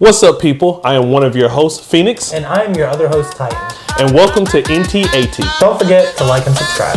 What's up, people? I am one of your hosts, Phoenix. And I am your other host, Titan. And welcome to NTAT. Don't forget to like and subscribe.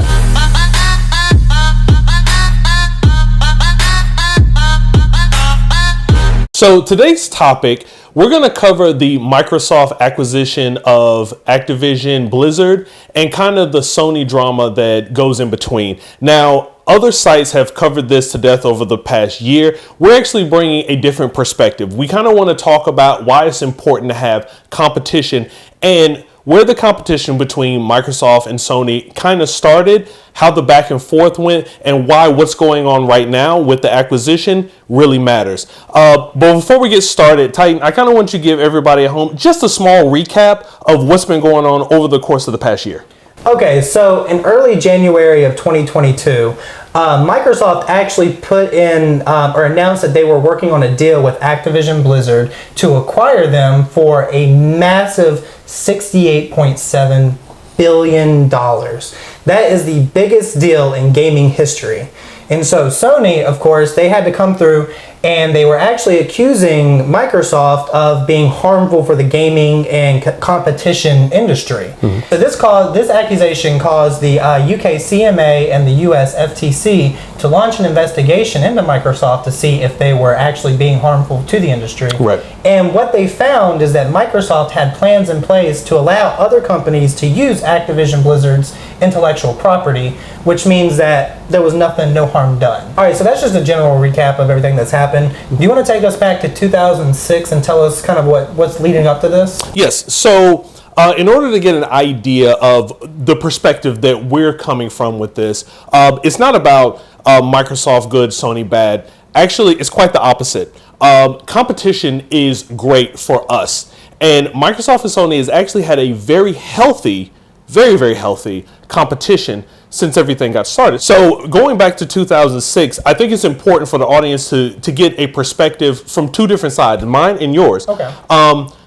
So today's topic, we're going to cover the Microsoft acquisition of Activision Blizzard and kind of the Sony drama that goes in between. Now, other sites have covered this to death over the past year. We're actually bringing a different perspective. We kind of want to talk about why it's important to have competition and where the competition between Microsoft and Sony kind of started, how the back and forth went, and why what's going on right now with the acquisition really matters. But before we get started, Titan, I kind of want you to give everybody at home just a small recap of what's been going on over the course of the past year. Okay, so in early January of 2022, Microsoft actually put in or announced that they were working on a deal with Activision Blizzard to acquire them for a massive $68.7 billion. That is the biggest deal in gaming history. And so Sony, of course, they had to come through and they were actually accusing Microsoft of being harmful for the gaming and competition industry. Mm-hmm. So this accusation caused the UK CMA and the US FTC to launch an investigation into Microsoft to see if they were actually being harmful to the industry. Right. And what they found is that Microsoft had plans in place to allow other companies to use Activision Blizzard's intellectual property, which means that there was no harm done. All right, so that's just a general recap of everything that's happened. Do you want to take us back to 2006 and tell us kind of what's leading up to this? Yes. So in order to get an idea of the perspective that we're coming from with this, it's not about Microsoft good, Sony bad. Actually, it's quite the opposite. Competition is great for us. And Microsoft and Sony has actually had a very healthy, very healthy competition since everything got started. So going back to 2006, I think it's important for the audience to get a perspective from two different sides, mine and yours. Okay.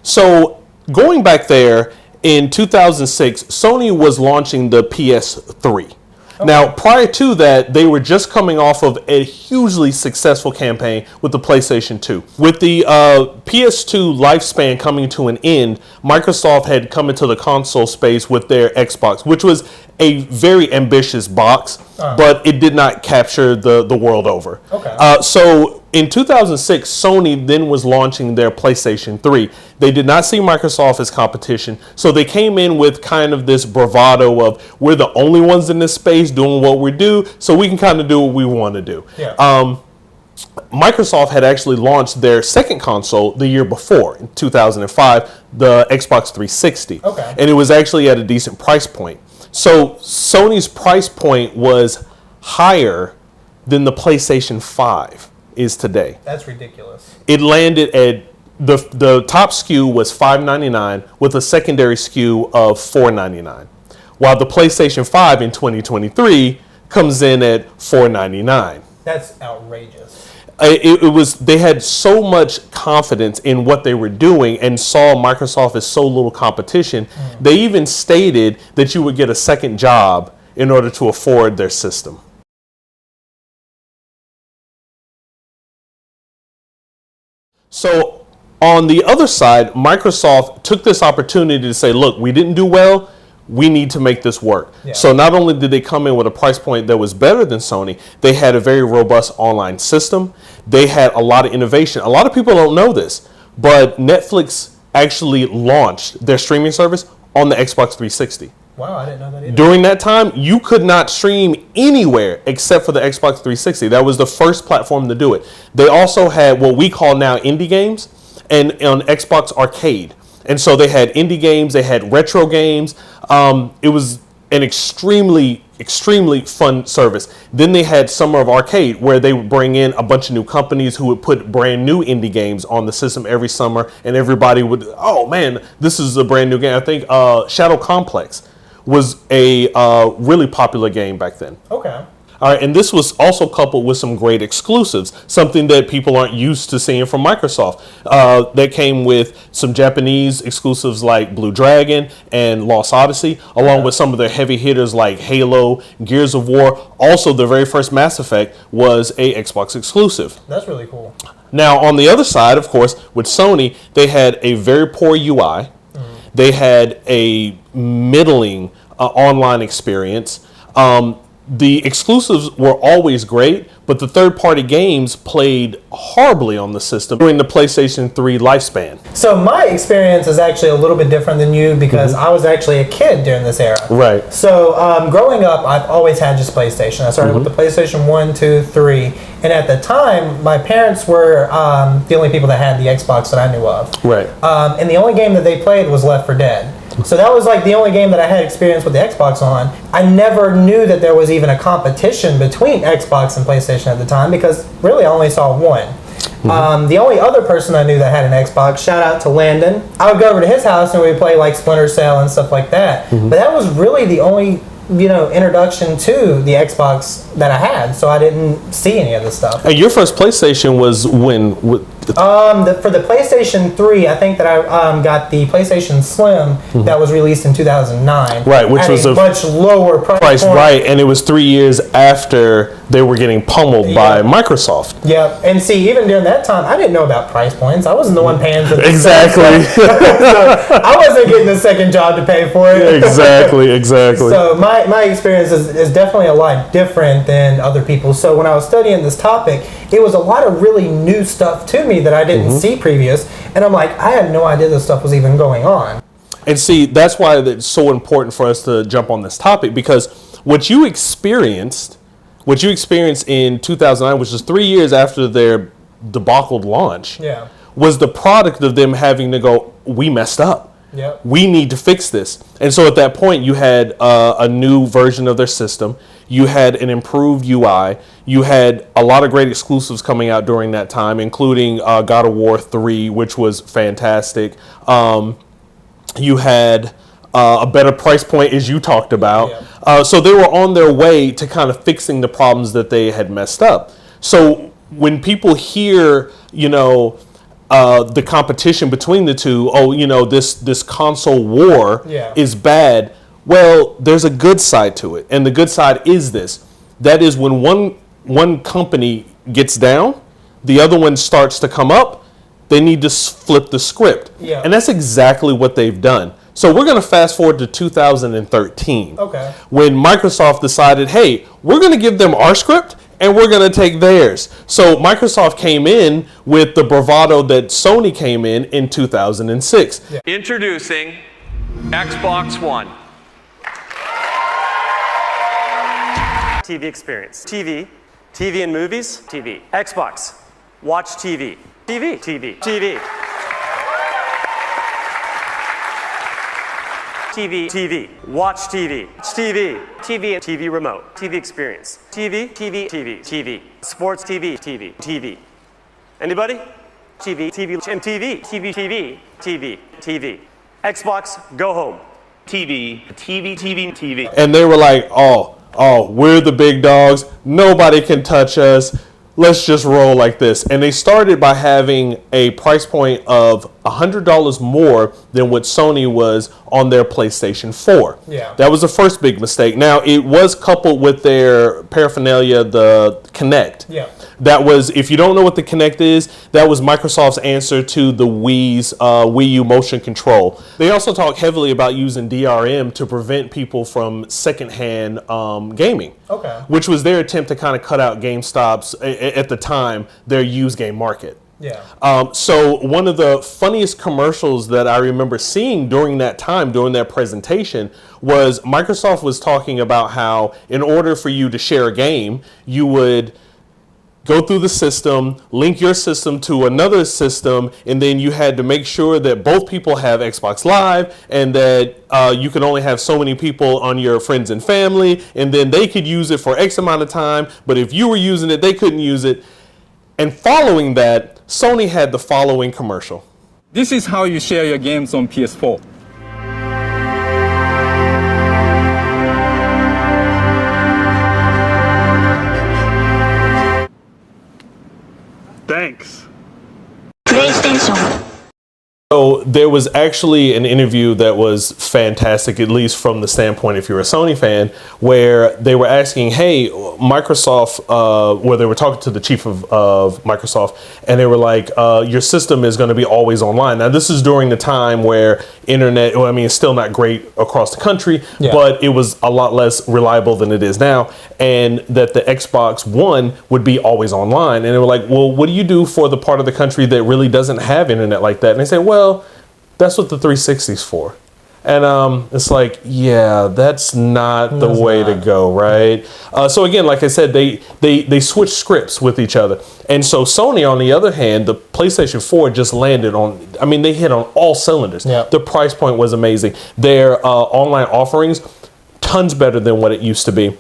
So going back there in 2006, Sony was launching the PS3. Okay. Now, prior to that, they were just coming off of a hugely successful campaign with the PlayStation 2. With the PS2 lifespan coming to an end, Microsoft had come into the console space with their Xbox, which was a very ambitious box, but it did not capture the world over. Okay. So in 2006, Sony then was launching their PlayStation 3. They did not see Microsoft as competition, so they came in with kind of this bravado of, we're the only ones in this space doing what we do, so we can kind of do what we want to do. Yeah. Microsoft had actually launched their second console the year before, in 2005, the Xbox 360. Okay. And it was actually at a decent price point. So Sony's price point was higher than the PlayStation 5 is today. That's ridiculous. It landed at the top SKU was $599 with a secondary SKU of $499, while the PlayStation 5 in 2023 comes in at $499. That's outrageous. They had so much confidence in what they were doing and saw Microsoft as so little competition. They even stated that you would get a second job in order to afford their system. So on the other side, Microsoft took this opportunity to say, look, we didn't do well. We need to make this work. Yeah. So not only did they come in with a price point that was better than Sony, they had a very robust online system. They had a lot of innovation. A lot of people don't know this, but Netflix actually launched their streaming service on the Xbox 360. Wow, I didn't know that either. During that time, you could not stream anywhere except for the Xbox 360. That was the first platform to do it. They also had what we call now indie games and on Xbox Arcade. And so they had indie games, they had retro games. It was an extremely fun service. Then they had Summer of Arcade, where they would bring in a bunch of new companies who would put brand new indie games on the system every summer, and everybody would, oh man, this is a brand new game. I think Shadow Complex was a really popular game back then. Okay. All right, and this was also coupled with some great exclusives, something that people aren't used to seeing from Microsoft. That came with some Japanese exclusives like Blue Dragon and Lost Odyssey, along with some of their heavy hitters like Halo, Gears of War. Also, the very first Mass Effect was a Xbox exclusive. That's really cool. Now, on the other side, of course, with Sony, they had a very poor UI. They had a middling online experience. The exclusives were always great, but the third-party games played horribly on the system during the PlayStation 3 lifespan. So my experience is actually a little bit different than you because I was actually a kid during this era. Right. So growing up, I've always had just PlayStation. I started with the PlayStation 1, 2, 3. And at the time, my parents were the only people that had the Xbox that I knew of. Right. And the only game that they played was Left 4 Dead. So that was like the only game that I had experience with the Xbox on. I never knew that there was even a competition between Xbox and PlayStation at the time because really I only saw one. The only other person I knew that had an Xbox, shout out to Landon, I would go over to his house and we'd play like Splinter Cell and stuff like that. But that was really the only introduction to the Xbox that I had, so I didn't see any of this stuff. And your first PlayStation was when? For the PlayStation 3, I think that I got the PlayStation Slim that was released in 2009. Right, which was a much lower price point. Right, and it was 3 years after they were getting pummeled by Microsoft. Yeah, and see, even during that time, I didn't know about price points. I wasn't the one paying for the Exactly. So I wasn't getting a second job to pay for it. Exactly. So my experience is definitely a lot different than other people's. So when I was studying this topic, it was a lot of really new stuff to me that I didn't see previous. And I'm like, I had no idea this stuff was even going on. And see, that's why it's so important for us to jump on this topic, because what you experienced in 2009, which was 3 years after their debacled launch, was the product of them having to go, we messed up. Yep. We need to fix this. And so at that point, you had a new version of their system. You had an improved UI. You had a lot of great exclusives coming out during that time, including God of War 3, which was fantastic. You had a better price point, as you talked about. So they were on their way to kind of fixing the problems that they had messed up. So when people hear, the competition between the two, this console war is bad. Well, there's a good side to it, and the good side is this. That is when one company gets down, the other one starts to come up, they need to flip the script. And that's exactly what they've done. So we're going to fast forward to 2013. Okay. When Microsoft decided, hey, we're going to give them our script, and we're going to take theirs. So Microsoft came in with the bravado that Sony came in 2006. Introducing Xbox One. TV experience. TV and movies. TV. Xbox. Watch TV. TV. TV. TV. TV. TV. Watch TV. TV. TV and TV remote. TV experience. TV. TV. TV. TV. Sports TV. TV. TV. Anybody? TV. TV. MTV. TV. TV. TV. TV. Xbox. Go home. TV. TV. TV. TV. And they were like, oh, we're the big dogs. Nobody can touch us. Let's just roll like this. And they started by having a price point of $100 more than what Sony was on their PlayStation 4. That was the first big mistake. Now, it was coupled with their paraphernalia, the Kinect. That was, if you don't know what the Kinect is, that was Microsoft's answer to the Wii U motion control. They also talk heavily about using DRM to prevent people from secondhand gaming. Which was their attempt to kind of cut out GameStop's, at the time, their used game market. So one of the funniest commercials that I remember seeing during that time, during that presentation, was Microsoft was talking about how in order for you to share a game, you would go through the system, link your system to another system, and then you had to make sure that both people have Xbox Live, and that you could only have so many people on your friends and family, and then they could use it for X amount of time, but if you were using it, they couldn't use it. And following that, Sony had the following commercial. This is how you share your games on PS4. Thanks. PlayStation So there was actually an interview that was fantastic, at least from the standpoint if you're a Sony fan, where they were asking, hey, Microsoft, where they were talking to the chief of Microsoft, and they were like, your system is going to be always online. Now, this is during the time where internet, well, I mean, it's still not great across the country, but it was a lot less reliable than it is now, and that the Xbox One would be always online. And they were like, well, what do you do for the part of the country that really doesn't have internet like that? And they said, well, that's what the 360's for. And it's like, yeah, that's not the way to go, right? So again, like I said, they switch scripts with each other. And so Sony, on the other hand, the PlayStation 4 just landed on, I mean, they hit on all cylinders. Yep. The price point was amazing. Their online offerings, tons better than what it used to be.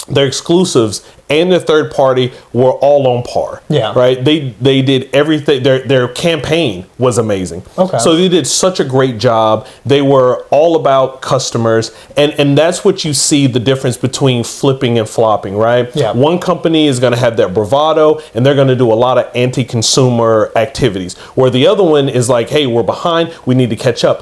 Their exclusives and their third party were all on par. Yeah. Right. They did everything. Their campaign was amazing. Okay. So they did such a great job. They were all about customers, and that's what you see the difference between flipping and flopping. Right. Yeah. One company is going to have that bravado, and they're going to do a lot of anti-consumer activities, where the other one is like, hey, we're behind. We need to catch up.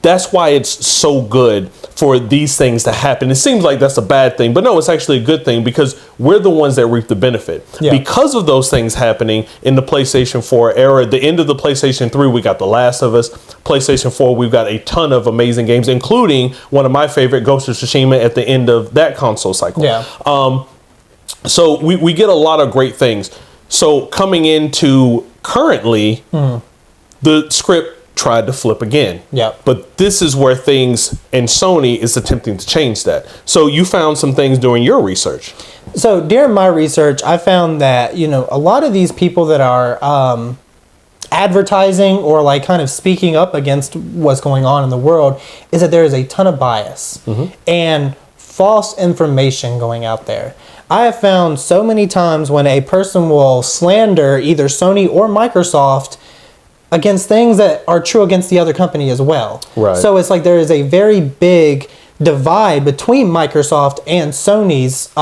That's why it's so good for these things to happen. It seems like that's a bad thing, but no, it's actually a good thing because we're the ones that reap the benefit. Yeah. Because of those things happening in the PlayStation 4 era, the end of the PlayStation 3, we got The Last of Us. PlayStation 4, we've got a ton of amazing games, including one of my favorite, Ghost of Tsushima, at the end of that console cycle. Yeah. So we get a lot of great things. So coming into currently, the script tried to flip again. Yep. But this is where things, and Sony is attempting to change that. So you found some things during your research. So during my research, I found that, you know, a lot of these people that are advertising or like kind of speaking up against what's going on in the world is that there is a ton of bias and false information going out there. I have found so many times when a person will slander either Sony or Microsoft against things that are true against the other company as well. Right. So it's like there is a very big divide between Microsoft and Sony's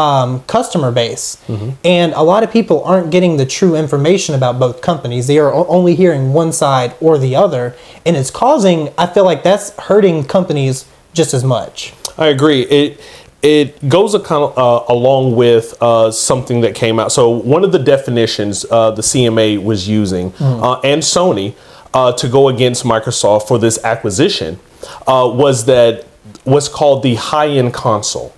customer base. And a lot of people aren't getting the true information about both companies. They are only hearing one side or the other. And it's causing, I feel like that's hurting companies just as much. I agree. It goes along with something that came out. So one of the definitions the CMA was using and Sony to go against Microsoft for this acquisition was that what's called the high-end console.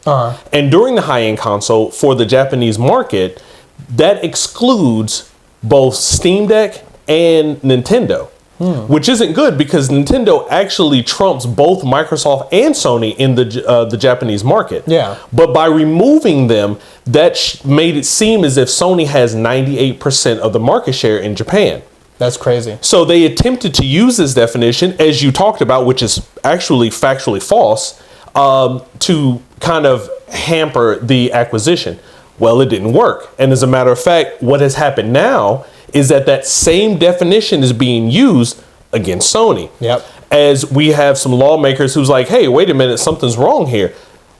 And during the high-end console for the Japanese market, that excludes both Steam Deck and Nintendo. Which isn't good because Nintendo actually trumps both Microsoft and Sony in the Japanese market. Yeah. But by removing them, that made it seem as if Sony has 98% of the market share in Japan. That's crazy. So they attempted to use this definition, as you talked about, which is actually factually false, to kind of hamper the acquisition. Well, it didn't work. And as a matter of fact, what has happened now is that same definition is being used against Sony. Yep. As we have some lawmakers who's like, hey, wait a minute, something's wrong here.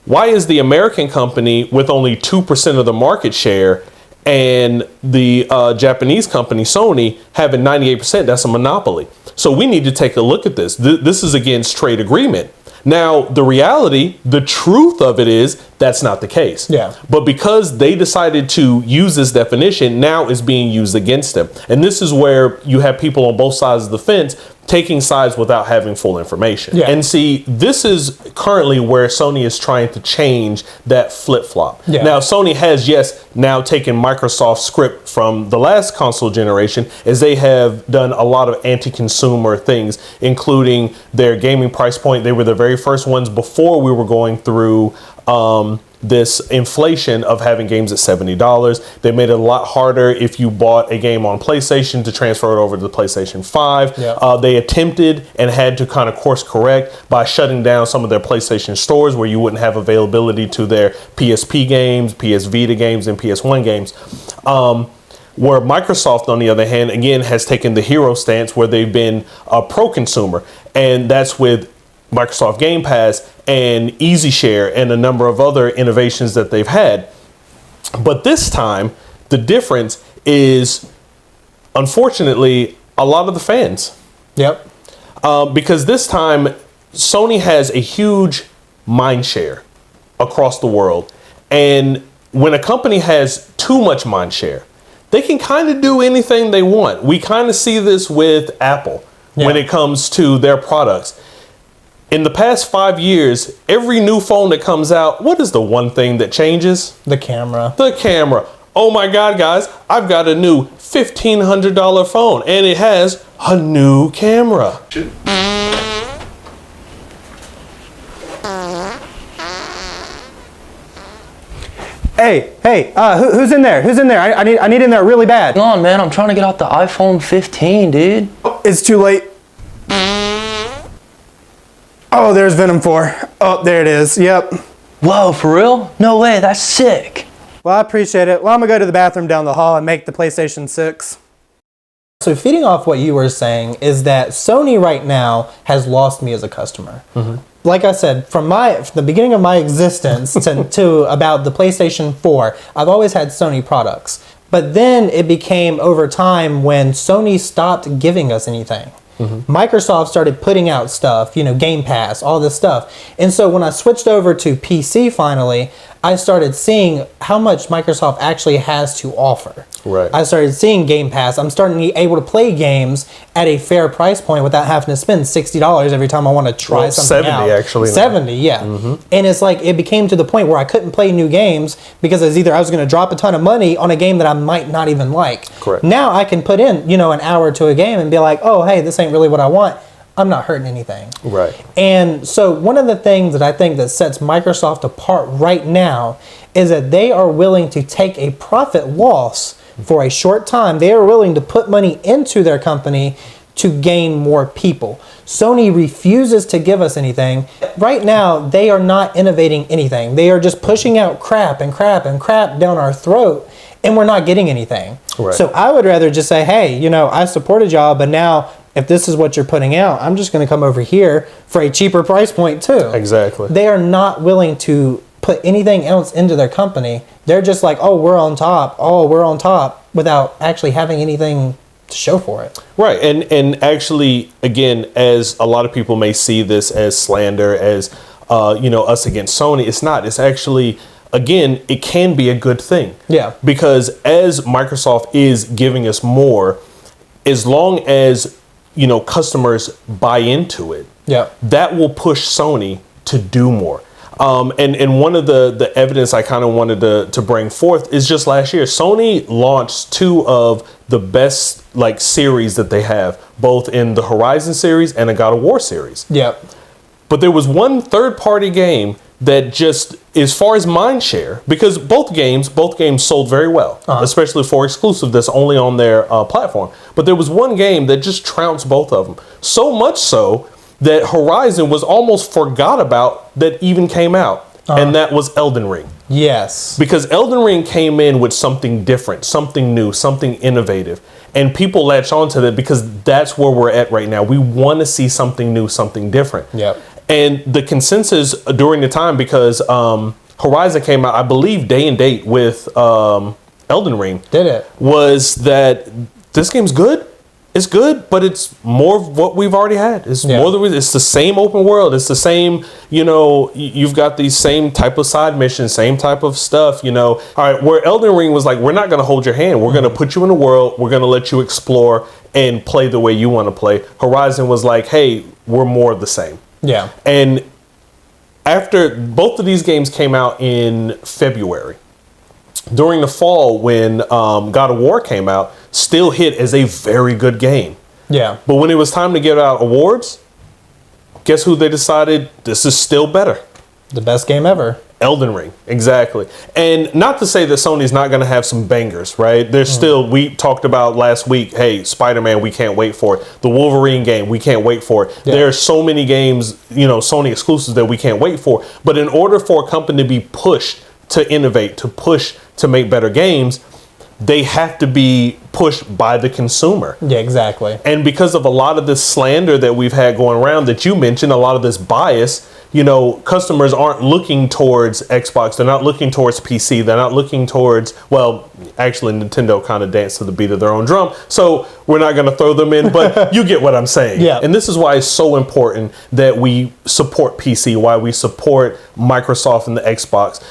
Why is the American company with only 2% of the market share and the Japanese company, Sony, having 98%? That's a monopoly. So we need to take a look at this. This is against trade agreement. Now, the reality, the truth of it is that's not the case. Yeah. But because they decided to use this definition, now it's being used against them. And this is where you have people on both sides of the fence taking sides without having full information. Yeah. And see, this is currently where Sony is trying to change that flip-flop. Yeah. Now, Sony has, yes, now taken Microsoft's script from the last console generation, as they have done a lot of anti-consumer things, including their gaming price point. They were the very first ones before we were going through this inflation of having games at $70. They made it a lot harder if you bought a game on PlayStation to transfer it over to the PlayStation 5. Yeah. They attempted and had to kind of course correct by shutting down some of their PlayStation stores where you wouldn't have availability to their PSP games, PS Vita games, and PS1 games. Where Microsoft, on the other hand, again, has taken the hero stance where they've been a pro-consumer. And that's with Microsoft Game Pass and Easy Share and a number of other innovations that they've had. But this time, the difference is, unfortunately, a lot of the fans. Yep. because this time Sony has a huge mind share across the world. And when a company has too much mind share, they can kind of do anything they want. We kind of see this with Apple when it comes to their products. In the past 5 years, every new phone that comes out, what is the one thing that changes? The camera. The camera. Oh my God, guys, I've got a new $1,500 phone and it has a new camera. Hey, who's in there? Who's in there? I need in there really bad. Hang on, man. I'm trying to get out the iPhone 15, dude. It's too late. Oh, there's Venom 4. Oh, there it is. Yep. Whoa, for real? No way. That's sick. Well, I appreciate it. Well, I'm going to go to the bathroom down the hall and make the PlayStation 6. So feeding off what you were saying is that Sony right now has lost me as a customer. Like I said, from the beginning of my existence to about the PlayStation 4, I've always had Sony products. But then it became over time when Sony stopped giving us anything. Microsoft started putting out stuff, Game Pass, all this stuff. And so when I switched over to PC finally, I started seeing how much Microsoft actually has to offer. Right. I started seeing Game Pass. I'm starting to be able to play games at a fair price point without having to spend $60 every time I want to try something out. 70 actually. 70, yeah. And it's like it became to the point where I couldn't play new games because it was either I was going to drop a ton of money on a game that I might not even like. Correct. Now I can put in, an hour to a game and be like, oh, hey, this ain't really what I want. I'm not hurting anything. Right. And so one of the things that I think that sets Microsoft apart right now is that they are willing to take a profit loss for a short time. They are willing to put money into their company to gain more people. Sony refuses to give us anything. Right now, they are not innovating anything. They are just pushing out crap and crap and crap down our throat, and we're not getting anything. Right. So I would rather just say, hey, I supported y'all, but now if this is what you're putting out, I'm just going to come over here for a cheaper price point too. Exactly. They are not willing to put anything else into their company. They're just like, oh, we're on top. Oh, we're on top, without actually having anything to show for it. Right. And actually, again, as a lot of people may see this as slander, as, us against Sony, it's not. It's actually, again, it can be a good thing. Yeah. Because as Microsoft is giving us more, as long as customers buy into it, that will push Sony to do more. And one of the evidence I kind of wanted to bring forth is just last year, Sony launched 2 of the best series that they have, both in the Horizon series and the God of War series. But there was one third-party game that just, as far as mind share, because both games sold very well, especially for exclusive that's only on their platform. But there was one game that just trounced both of them. So much so that Horizon was almost forgot about that even came out. And that was Elden Ring. Yes. Because Elden Ring came in with something different, something new, something innovative. And people latch onto that because that's where we're at right now. We want to see something new, something different. And the consensus during the time, because Horizon came out, I believe, day and date with Elden Ring. Did it? Was that this game's good. It's good, but it's more of what we've already had. It's more than it's the same open world. It's the same, you've got these same type of side missions, same type of stuff, All right, where Elden Ring was like, we're not going to hold your hand. We're going to put you in the world. We're going to let you explore and play the way you want to play. Horizon was like, hey, we're more of the same. Yeah. And after both of these games came out in February, during the fall when God of War came out, still hit as a very good game. Yeah. But when it was time to give out awards, guess who they decided this is still better? The best game ever. Elden Ring, exactly. And not to say that Sony's not going to have some bangers, right? There's still, we talked about last week, hey, Spider-Man, we can't wait for it. The Wolverine game, we can't wait for it. There are so many games, Sony exclusives that we can't wait for. But in order for a company to be pushed to innovate, to push to make better games, they have to be pushed by the consumer. Yeah, exactly. And because of a lot of this slander that we've had going around that you mentioned, a lot of this bias, you know, customers aren't looking towards Xbox. They're not looking towards PC. They're not looking towards, well, actually Nintendo kind of danced to the beat of their own drum. So we're not going to throw them in, but you get what I'm saying. Yeah. And this is why it's so important that we support PC, why we support Microsoft and the Xbox.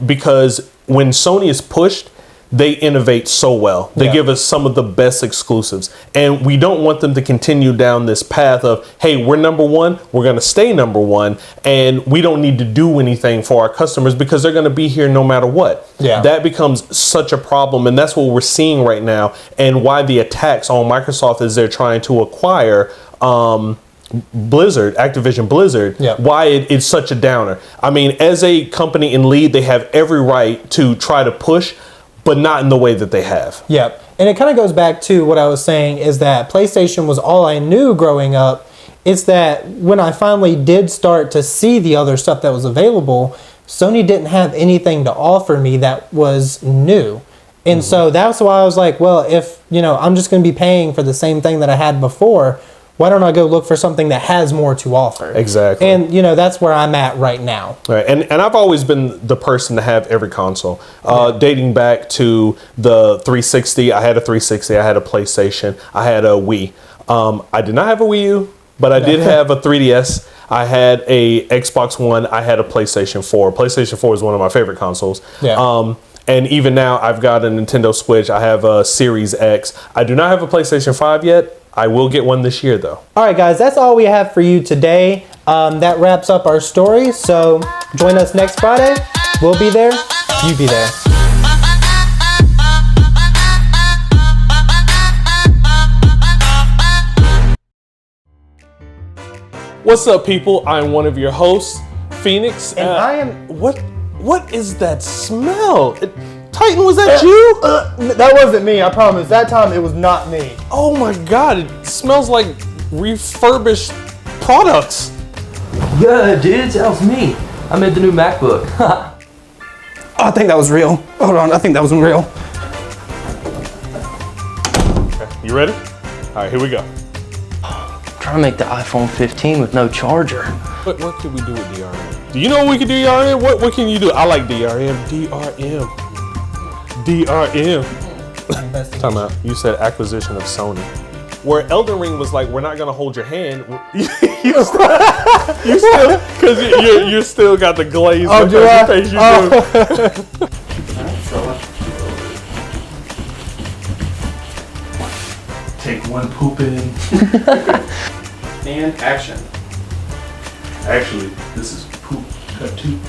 Because when Sony is pushed, they innovate so well. They give us some of the best exclusives. And we don't want them to continue down this path of, hey, we're number one, we're going to stay number one, and we don't need to do anything for our customers because they're going to be here no matter what. Yeah. That becomes such a problem. And that's what we're seeing right now. And why the attacks on Microsoft is they're trying to acquire Blizzard, Activision Blizzard, why it's such a downer. I mean, as a company in lead, they have every right to try to push, but not in the way that they have. Yep. And it kind of goes back to what I was saying is that PlayStation was all I knew growing up. It's that when I finally did start to see the other stuff that was available, Sony didn't have anything to offer me that was new. And so that's why I was like, well, if, you know, I'm just going to be paying for the same thing that I had before, why don't I go look for something that has more to offer? Exactly. And, you know, that's where I'm at right now. Right. And I've always been the person to have every console. Dating back to the 360, I had a 360, I had a PlayStation, I had a Wii. I did not have a Wii U, but I did have a 3DS. I had a Xbox One, I had a PlayStation 4. PlayStation 4 is one of my favorite consoles. Yeah. And even now, I've got a Nintendo Switch. I have a Series X. I do not have a PlayStation 5 yet. I will get one this year, though. All right, guys, that's all we have for you today. That wraps up our story. So join us next Friday. We'll be there. You be there. What's up, people? I'm one of your hosts, Phoenix. And I am... What is that smell? Titan, was that you? That wasn't me, I promise. That time it was not me. Oh my God, it smells like refurbished products. Yeah, dudes, that was me. I made the new MacBook. I think that was real. Hold on, I think that was real. Okay, you ready? All right, here we go. Trying to make the iPhone 15 with no charger. What can we do with DRM? Do you know what we can do DRM? What can you do? I like DRM. DRM. Time out. You said acquisition of Sony. Where Elden Ring was like, we're not gonna hold your hand. you still, because you still got the glaze. Oh, do I? Face you do. Take one poop in. And action. Actually, this is poop cut 2.